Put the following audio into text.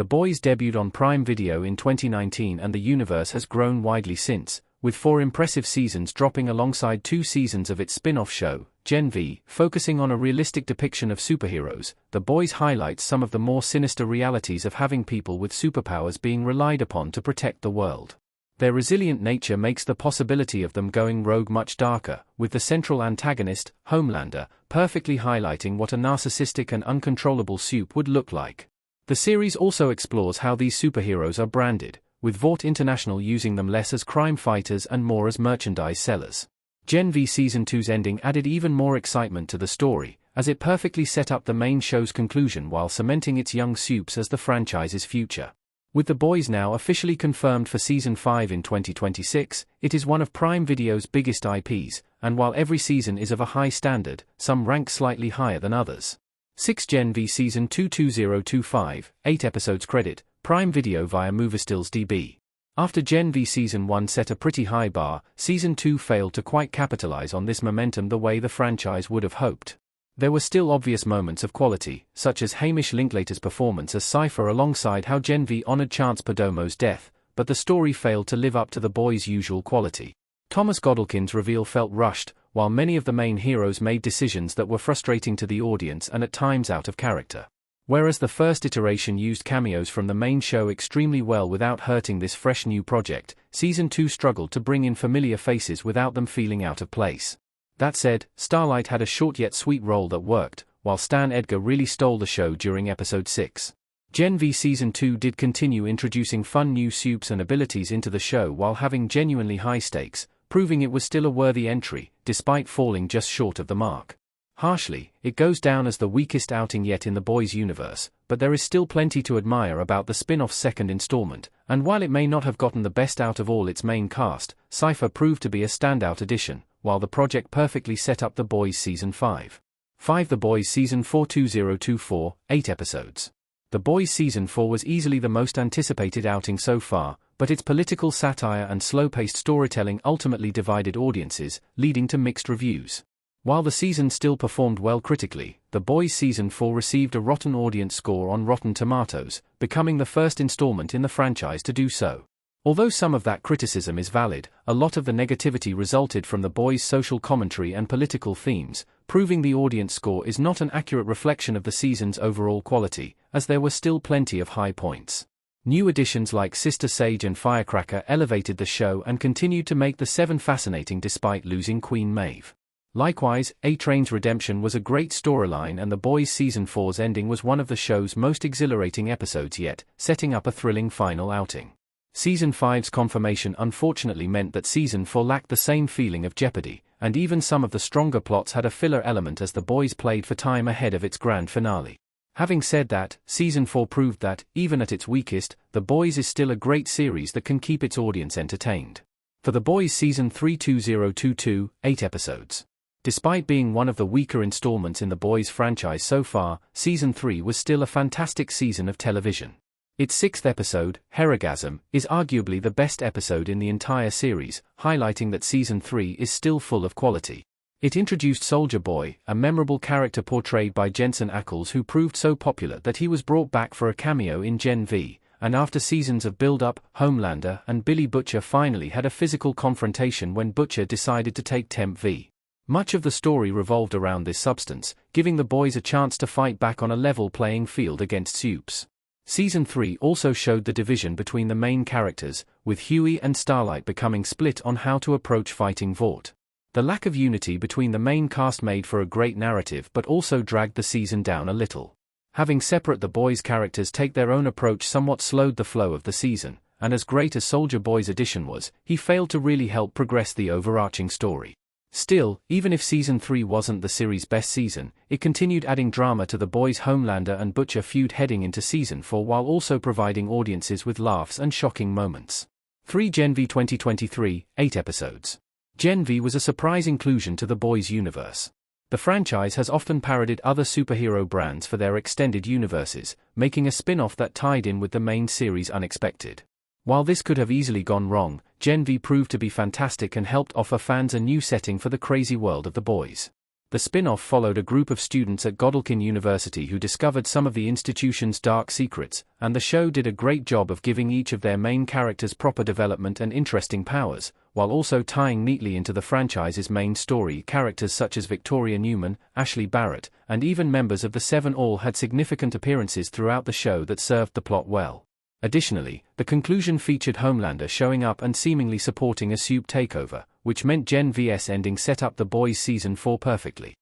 The Boys debuted on Prime Video in 2019 and the universe has grown widely since, with 4 impressive seasons dropping alongside 2 seasons of its spin-off show, Gen V. Focusing on a realistic depiction of superheroes, The Boys highlights some of the more sinister realities of having people with superpowers being relied upon to protect the world. Their resilient nature makes the possibility of them going rogue much darker, with the central antagonist, Homelander, perfectly highlighting what a narcissistic and uncontrollable supe would look like. The series also explores how these superheroes are branded, with Vought International using them less as crime fighters and more as merchandise sellers. Gen V Season 2's ending added even more excitement to the story, as it perfectly set up the main show's conclusion while cementing its young supes as the franchise's future. With The Boys now officially confirmed for Season 5 in 2026, it is one of Prime Video's biggest IPs, and while every season is of a high standard, some rank slightly higher than others. 6 Gen V Season 2 2025, 8 episodes credit, Prime Video via Moviestills DB. After Gen V Season 1 set a pretty high bar, Season 2 failed to quite capitalize on this momentum the way the franchise would have hoped. There were still obvious moments of quality, such as Hamish Linklater's performance as Cypher alongside how Gen V honored Chance Perdomo's death, but the story failed to live up to the Boys' usual quality. Thomas Godolkin's reveal felt rushed, while many of the main heroes made decisions that were frustrating to the audience and at times out of character. Whereas the first iteration used cameos from the main show extremely well without hurting this fresh new project, Season 2 struggled to bring in familiar faces without them feeling out of place. That said, Starlight had a short yet sweet role that worked, while Stan Edgar really stole the show during Episode 6. Gen V Season 2 did continue introducing fun new supes and abilities into the show while having genuinely high stakes, proving it was still a worthy entry, despite falling just short of the mark. Harshly, it goes down as the weakest outing yet in the Boys universe, but there is still plenty to admire about the spin-off's second installment, and while it may not have gotten the best out of all its main cast, Cypher proved to be a standout addition, while the project perfectly set up The Boys Season 5. 5 The Boys Season 4 2024, 8 episodes. The Boys Season 4 was easily the most anticipated outing so far, but its political satire and slow-paced storytelling ultimately divided audiences, leading to mixed reviews. While the season still performed well critically, The Boys Season 4 received a rotten audience score on Rotten Tomatoes, becoming the first installment in the franchise to do so. Although some of that criticism is valid, a lot of the negativity resulted from The Boys' social commentary and political themes, proving the audience score is not an accurate reflection of the season's overall quality, as there were still plenty of high points. New additions like Sister Sage and Firecracker elevated the show and continued to make the 7 fascinating despite losing Queen Maeve. Likewise, A-Train's redemption was a great storyline and The Boys Season 4's ending was one of the show's most exhilarating episodes yet, setting up a thrilling final outing. Season 5's confirmation unfortunately meant that Season 4 lacked the same feeling of jeopardy, and even some of the stronger plots had a filler element as The Boys played for time ahead of its grand finale. Having said that, Season 4 proved that, even at its weakest, The Boys is still a great series that can keep its audience entertained. For The Boys Season 3 2022, 8 episodes. Despite being one of the weaker installments in the Boys franchise so far, Season 3 was still a fantastic season of television. Its 6th episode, Heartwarming, is arguably the best episode in the entire series, highlighting that Season 3 is still full of quality. It introduced Soldier Boy, a memorable character portrayed by Jensen Ackles who proved so popular that he was brought back for a cameo in Gen V, and after seasons of build-up, Homelander and Billy Butcher finally had a physical confrontation when Butcher decided to take Temp V. Much of the story revolved around this substance, giving the Boys a chance to fight back on a level playing field against supes. Season 3 also showed the division between the main characters, with Huey and Starlight becoming split on how to approach fighting Vought. The lack of unity between the main cast made for a great narrative but also dragged the season down a little. Having separate the Boys' characters take their own approach somewhat slowed the flow of the season, and as great as Soldier Boy's addition was, he failed to really help progress the overarching story. Still, even if Season 3 wasn't the series' best season, it continued adding drama to the Boys' Homelander and Butcher feud heading into Season 4 while also providing audiences with laughs and shocking moments. 3 Gen V 2023, 8 episodes. Gen V was a surprise inclusion to the Boys universe. The franchise has often parodied other superhero brands for their extended universes, making a spin-off that tied in with the main series unexpected. While this could have easily gone wrong, Gen V proved to be fantastic and helped offer fans a new setting for the crazy world of the Boys. The spin-off followed a group of students at Godolphin University who discovered some of the institution's dark secrets, and the show did a great job of giving each of their main characters proper development and interesting powers, while also tying neatly into the franchise's main story. Characters such as Victoria Newman, Ashley Barrett, and even members of the Seven all had significant appearances throughout the show that served the plot well. Additionally, the conclusion featured Homelander showing up and seemingly supporting a soup takeover, which meant Gen vs ending set up the boys' season 4 perfectly.